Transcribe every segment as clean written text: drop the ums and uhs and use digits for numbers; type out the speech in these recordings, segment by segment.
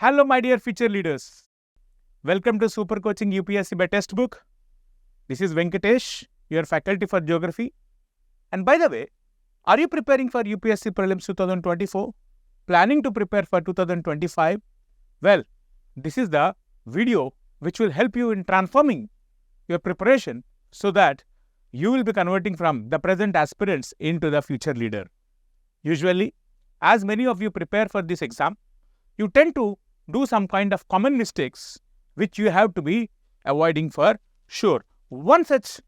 Hello, my dear future leaders. Welcome to Super Coaching UPSC by Textbook. This is Venkatesh, your faculty for geography. And by the way, are you preparing for UPSC prelims 2024? Planning to prepare for 2025? Well, this is the video which will help you in transforming your preparation so that you will be converting from the present aspirants into the future leader. Usually, as many of you prepare for this exam, you tend to do some kind of common mistakes which you have to be avoiding for sure. One such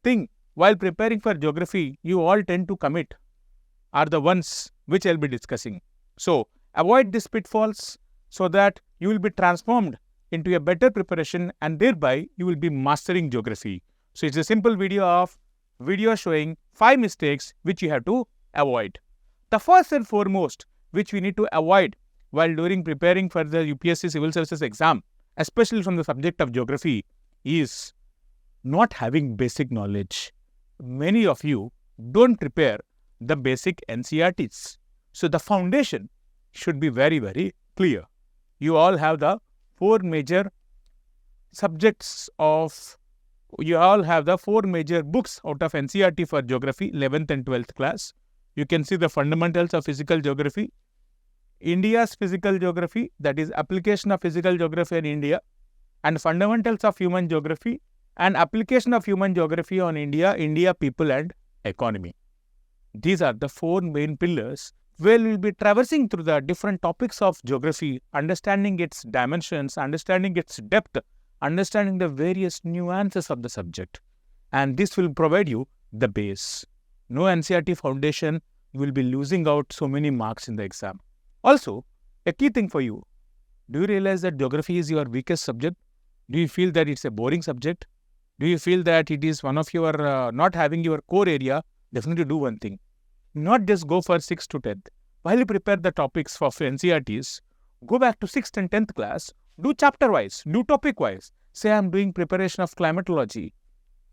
thing while preparing for geography you all tend to commit are the ones which I'll be discussing. So, avoid these pitfalls so that you will be transformed into a better preparation and thereby you will be mastering geography. So, it's a simple video showing 5 mistakes which you have to avoid. The first and foremost which we need to avoid while during preparing for the UPSC Civil Services exam, especially from the subject of geography, is not having basic knowledge. Many of you don't prepare the basic NCERTs. So the foundation should be very, very clear. You all have the 4 major subjects you all have the 4 major books out of NCERT for geography, 11th and 12th class. You can see the fundamentals of physical geography, India's physical geography, that is application of physical geography in India, and fundamentals of human geography and application of human geography on India, people and economy. These are the 4 main pillars where we will be traversing through the different topics of geography, understanding its dimensions, understanding its depth, understanding the various nuances of the subject. And this will provide you the base. No NCERT foundation, you will be losing out so many marks in the exam. Also, a key thing for you, do you realize that geography is your weakest subject? Do you feel that it's a boring subject? Do you feel that it is one of your not having your core area? Definitely do one thing. Not just go for 6th to 10th. While you prepare the topics for NCERTs, go back to 6th and 10th class, do chapter-wise, do topic-wise. Say I'm doing preparation of climatology.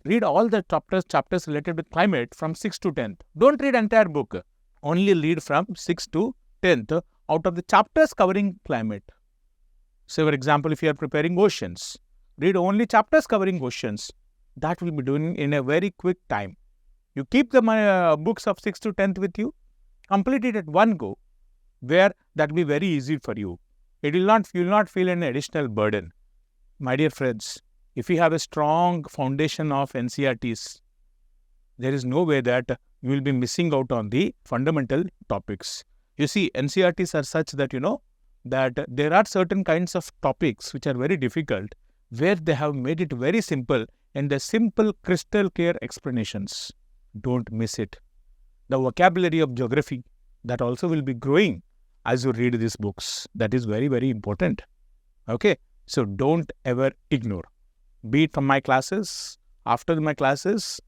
Read all the chapters related with climate from 6th to 10th. Don't read entire book. Only read from 6th to 10th out of the chapters covering climate. Say for example, if you are preparing oceans, read only chapters covering oceans. That will be doing in a very quick time. You keep the books of 6th to 10th with you, complete it at one go, where that will be very easy for you. You will not feel an additional burden. My dear friends, if you have a strong foundation of NCERTs, there is no way that you will be missing out on the fundamental topics. You see, NCERTs are such that that there are certain kinds of topics which are very difficult, where they have made it very simple and the simple crystal clear explanations. Don't miss it. The vocabulary of geography, that also will be growing as you read these books. That is very, very important. Okay, so don't ever ignore. Be it from my classes, after my classes,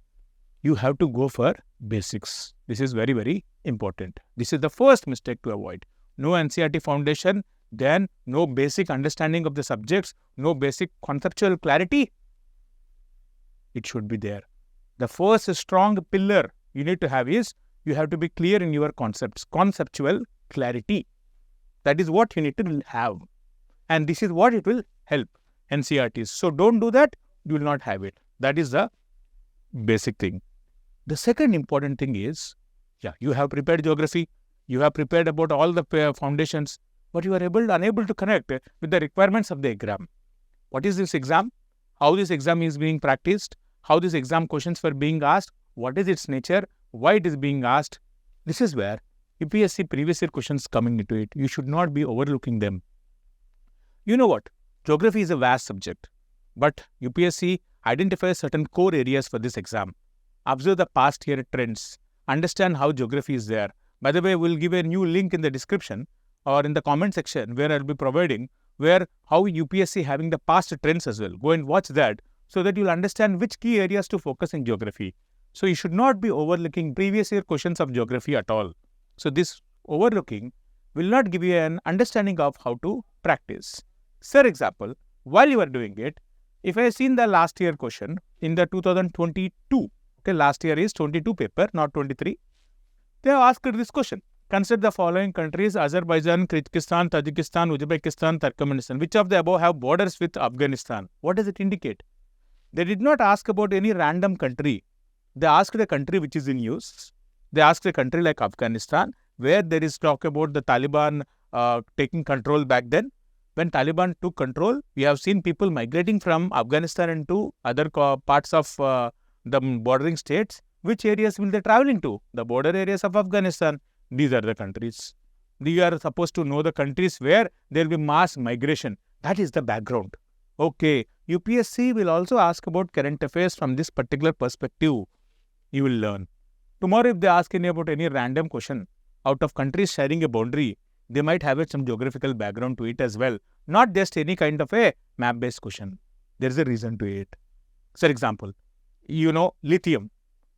you have to go for basics. This is very, very important. This is the first mistake to avoid. No NCERT foundation, then no basic understanding of the subjects, no basic conceptual clarity. It should be there. The first strong pillar you need to have is you have to be clear in your concepts, conceptual clarity. That is what you need to have. And this is what it will help NCERTs. So don't do that, you will not have it. That is the basic thing. The second important thing is, you have prepared geography, you have prepared about all the foundations, but you are unable to connect with the requirements of the exam. What is this exam? How this exam is being practiced? How these exam questions were being asked? What is its nature? Why it is being asked? This is where UPSC previous year questions coming into it. You should not be overlooking them. You know what? Geography is a vast subject, but UPSC identifies certain core areas for this exam. Observe the past year trends. Understand how geography is there. By the way, we'll give a new link in the description or in the comment section where I'll be providing how UPSC having the past trends as well. Go and watch that so that you'll understand which key areas to focus in geography. So you should not be overlooking previous year questions of geography at all. So this overlooking will not give you an understanding of how to practice. For example, while you are doing it, if I have seen the last year question in the 2022, okay, last year is 22 paper, not 23. They have asked this question. Consider the following countries: Azerbaijan, Kyrgyzstan, Tajikistan, Uzbekistan, Turkmenistan. Which of the above have borders with Afghanistan? What does it indicate? They did not ask about any random country. They asked a country which is in use. They asked a country like Afghanistan, where there is talk about the Taliban taking control back then. When Taliban took control, we have seen people migrating from Afghanistan into other parts of the bordering states. Which areas will they travel into? The border areas of Afghanistan. These are the countries. You are supposed to know the countries where there will be mass migration. That is the background. Okay, UPSC will also ask about current affairs from this particular perspective. You will learn. Tomorrow, if they ask any about any random question out of countries sharing a boundary, they might have some geographical background to it as well. Not just any kind of a map-based question. There is a reason to it. For example, lithium.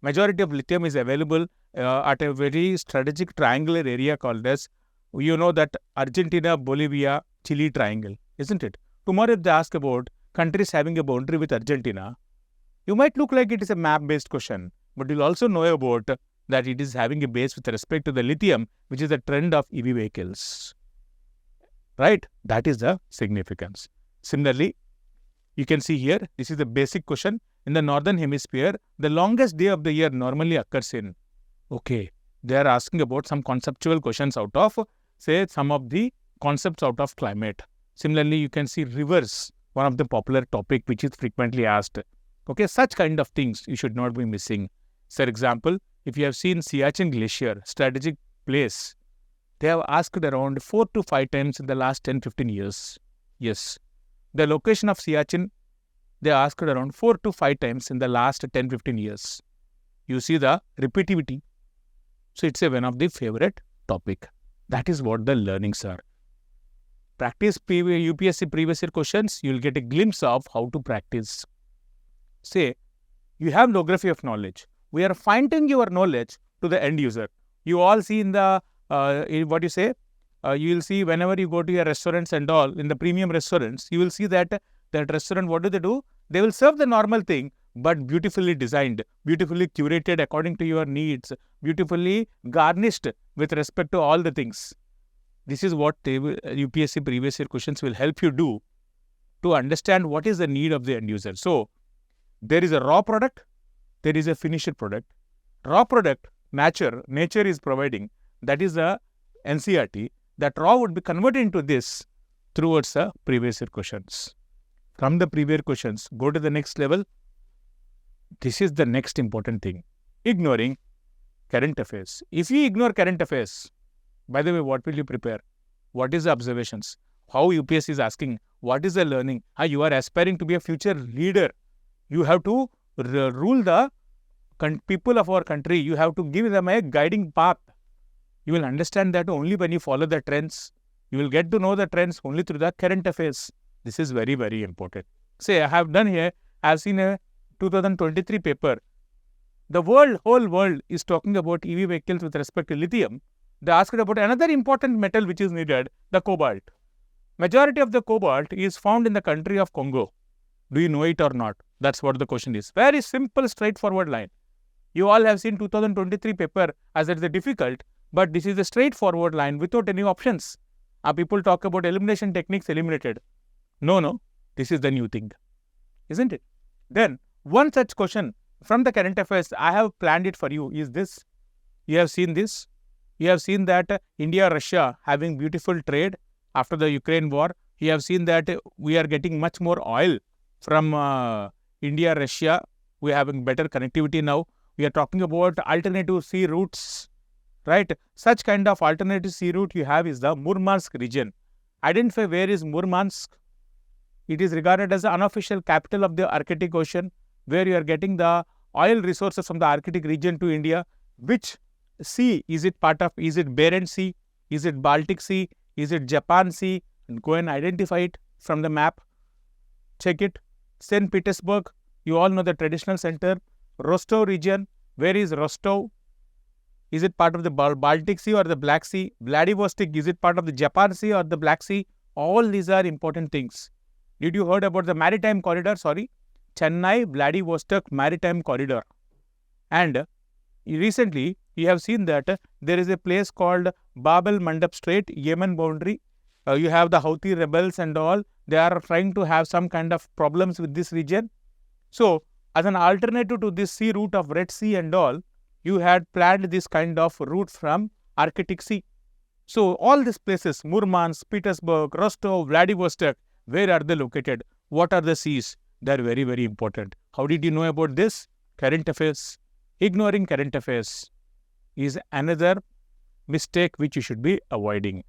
Majority of lithium is available at a very strategic triangular area called as, that Argentina, Bolivia, Chile triangle, isn't it? Tomorrow, if they ask about countries having a boundary with Argentina, you might look like it is a map-based question, but you'll also know about that it is having a base with respect to the lithium, which is a trend of EV vehicles. Right? That is the significance. Similarly, you can see here, this is the basic question. In the northern hemisphere, the longest day of the year normally occurs in. Okay, they are asking about some conceptual questions out of, say, some of the concepts out of climate. Similarly, you can see rivers, one of the popular topic which is frequently asked. Okay, such kind of things you should not be missing. For example, if you have seen Siachen Glacier, strategic place, they have asked around 4 to 5 times in the last 10-15 years. Yes, the location of Siachen, they asked around 4 to 5 times in the last 10-15 years. You see the repetitivity. So it's one of the favorite topic. That is what the learnings are. Practice UPSC previous year questions, you will get a glimpse of how to practice. Say, you have geography of knowledge. We are finding your knowledge to the end user. You all see in the, you will see whenever you go to your restaurants and all, in the premium restaurants, you will see that restaurant, what do? They will serve the normal thing, but beautifully designed, beautifully curated according to your needs, beautifully garnished with respect to all the things. This is what UPSC previous year questions will help you do to understand what is the need of the end user. So, there is a raw product, there is a finished product. Raw product, nature is providing, that is the NCERT. That raw would be converted into this towards the previous year questions. From the previous questions, go to the next level. This is the next important thing. Ignoring current affairs. If you ignore current affairs, by the way, what will you prepare? What is the observations? How UPSC is asking? What is the learning? How you are aspiring to be a future leader. You have to rule the people of our country. You have to give them a guiding path. You will understand that only when you follow the trends. You will get to know the trends only through the current affairs. This is very, very important. Say, I have done here, I have seen a 2023 paper. The whole world is talking about EV vehicles with respect to lithium. They asked about another important metal which is needed, the cobalt. Majority of the cobalt is found in the country of Congo. Do you know it or not? That's what the question is. Very simple, straightforward line. You all have seen 2023 paper as it is difficult, but this is a straightforward line without any options. People talk about elimination techniques eliminated. No, this is the new thing, isn't it? Then, one such question from the current affairs, I have planned it for you, is this. You have seen this. You have seen that India-Russia having beautiful trade after the Ukraine war. You have seen that we are getting much more oil from India-Russia. We are having better connectivity now. We are talking about alternative sea routes, right? Such kind of alternative sea route you have is the Murmansk region. Identify where is Murmansk. It is regarded as the unofficial capital of the Arctic Ocean, where you are getting the oil resources from the Arctic region to India. Which sea is it part of? Is it Barents Sea? Is it Baltic Sea? Is it Japan Sea? And go and identify it from the map. Check it. St. Petersburg, you all know the traditional center. Rostov region, where is Rostov? Is it part of the Baltic Sea or the Black Sea? Vladivostok, is it part of the Japan Sea or the Black Sea? All these are important things. Did you heard about the maritime corridor? Chennai, Vladivostok maritime corridor. And recently you have seen that there is a place called Bab el Mandab Strait, Yemen boundary. You have the Houthi rebels and all. They are trying to have some kind of problems with this region. So, as an alternative to this sea route of Red Sea and all, you had planned this kind of route from Arctic Sea. So, all these places, Murmansk, Petersburg, Rostov, Vladivostok, where are they located? What are the seas? They are very, very important. How did you know about this? Current affairs. Ignoring current affairs is another mistake which you should be avoiding.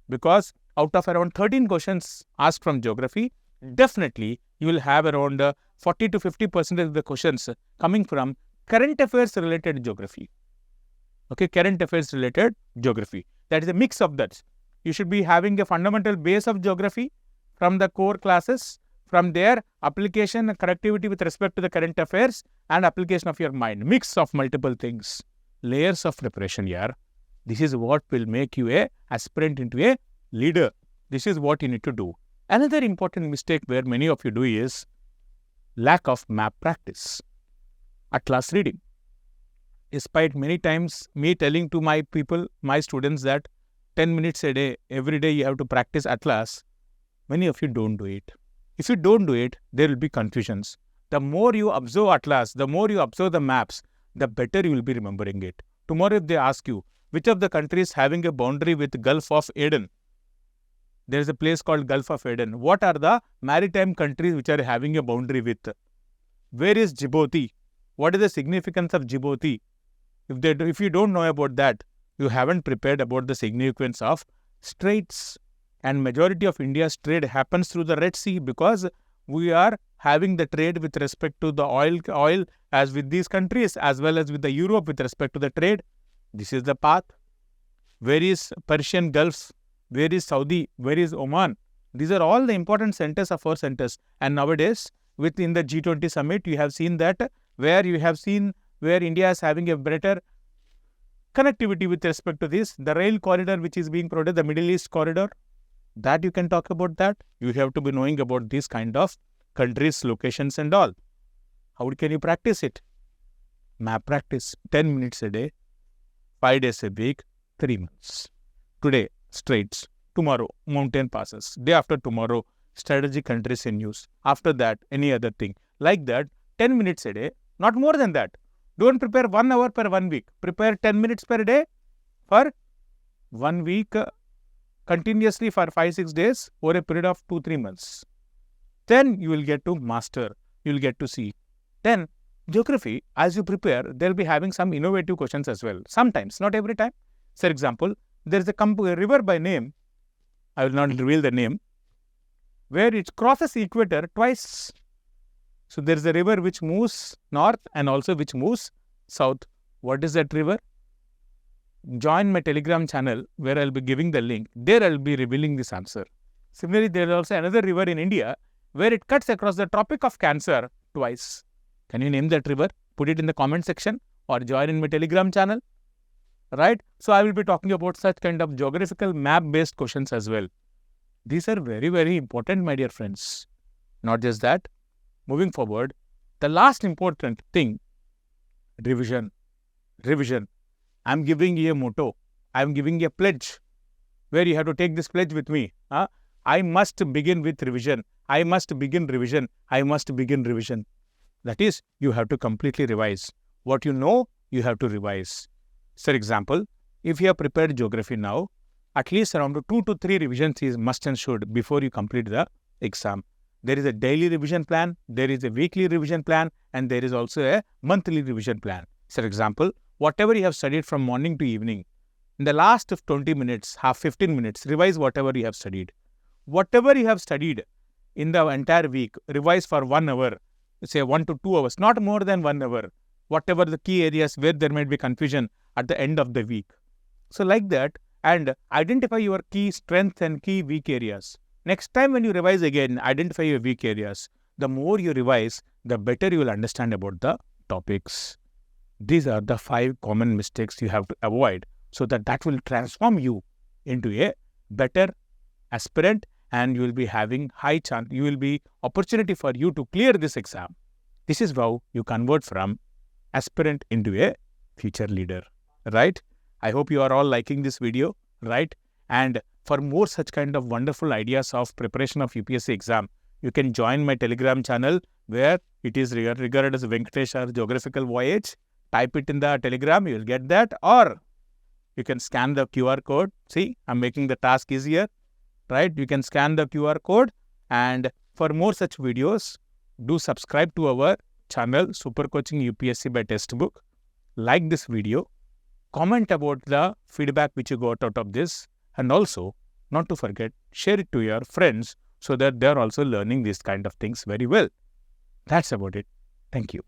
Because out of around 13 questions asked from geography, definitely you will have around 40 to 50% of the questions coming from current affairs related geography. Okay, current affairs related geography. That is a mix of that. You should be having a fundamental base of geography from the core classes. From there, application and connectivity with respect to the current affairs and application of your mind. Mix of multiple things. Layers of preparation here. This is what will make you a aspirant into a leader. This is what you need to do. Another important mistake where many of you do is lack of map practice. Atlas reading. Despite many times me telling to my people, my students that 10 minutes a day, every day you have to practice Atlas, many of you don't do it. If you don't do it, there will be confusions. The more you observe Atlas, the more you observe the maps, the better you will be remembering it. Tomorrow if they ask you, which of the countries having a boundary with Gulf of Aden? There is a place called Gulf of Aden. What are the maritime countries which are having a boundary with? Where is Djibouti? What is the significance of Djibouti? If you don't know about that, you haven't prepared about the significance of straits. And majority of India's trade happens through the Red Sea because we are having the trade with respect to the oil as with these countries as well as with the Europe with respect to the trade. This is the path. Where is Persian Gulf? Where is Saudi? Where is Oman? These are all the important centers of our centers. And nowadays, within the G20 summit, you have seen that where India is having a better connectivity with respect to this. The rail corridor which is being provided, the Middle East corridor, that you can talk about that. You have to be knowing about these kind of countries, locations and all. How can you practice it? Map practice, 10 minutes a day, 5 days a week, 3 months. Today, straits. Tomorrow, mountain passes. Day after tomorrow, strategic countries in use. After that, any other thing. Like that, 10 minutes a day, not more than that. Don't prepare 1 hour per 1 week. Prepare 10 minutes per day for 1 week continuously for 5-6 days over a period of 2-3 months. Then you will get to master. You will get to see. Then geography, as you prepare, they will be having some innovative questions as well. Sometimes, not every time. For example, there is a river by name, I will not reveal the name, where it crosses equator twice. So there is a river which moves north and also which moves south. What is that river? Join my Telegram channel where I will be giving the link. There I will be revealing this answer. Similarly, there is also another river in India where it cuts across the Tropic of Cancer twice. Can you name that river? Put it in the comment section or join in my Telegram channel. Right? So I will be talking about such kind of geographical map-based questions as well. These are very, very important, my dear friends. Not just that. Moving forward, the last important thing, revision. Revision. I am giving you a motto. I am giving you a pledge where you have to take this pledge with me. I must begin with revision. I must begin revision. I must begin revision. That is, you have to completely revise. What you know, you have to revise. For example, if you have prepared geography now, at least around 2 to 3 revisions is must and should before you complete the exam. There is a daily revision plan, there is a weekly revision plan, and there is also a monthly revision plan. For example, whatever you have studied from morning to evening, in the last 20 minutes, 15 minutes, revise whatever you have studied. Whatever you have studied in the entire week, revise for 1 hour, say 1 to 2 hours, not more than 1 hour. Whatever the key areas where there might be confusion at the end of the week. So like that, and identify your key strengths and key weak areas. Next time when you revise again, identify your weak areas. The more you revise, the better you will understand about the topics. These are the 5 common mistakes you have to avoid so that will transform you into a better aspirant and you will be having high chance, you will be opportunity for you to clear this exam. This is how you convert from aspirant into a future leader, right? I hope you are all liking this video, right? And for more such kind of wonderful ideas of preparation of UPSC exam, you can join my Telegram channel where it is regarded as Venkatesh Sir Geographical Voyage. Type it in the Telegram, you will get that. Or you can scan the QR code. See, I'm making the task easier, right? You can scan the QR code. And for more such videos, do subscribe to our channel, Super Coaching UPSC by Textbook. Like this video, comment about the feedback which you got out of this, and also, not to forget, share it to your friends so that they're also learning these kind of things very well. That's about it. Thank you.